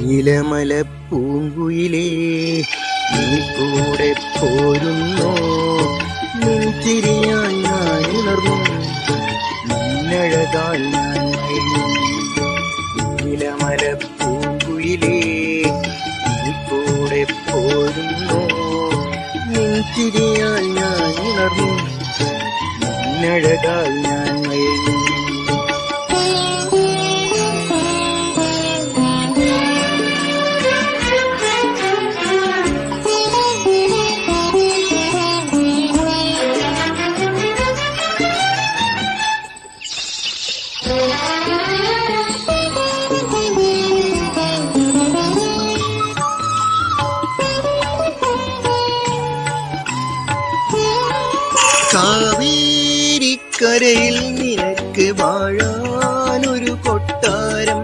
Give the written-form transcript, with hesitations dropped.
നീലമല പൂങ്കുയിലേ നീ കൂടെ പോരുന്നോ നെഞ്ചിരിയാൻ ഞാൻ ഉണർന്നു നിന്നഴകാൽ ഞാൻ മയങ്ങി നീലമല പൂങ്കുയിലേ നീ കൂടെ പോരുന്നോ നെഞ്ചിരിയാൻ ഞാൻ ഉണർന്നു നിന്നഴകാൽ ഞാൻ മയങ്ങി കാവേരിക്കരയിൽ നിനക്ക് വാഴാനൊരു കൊട്ടാരം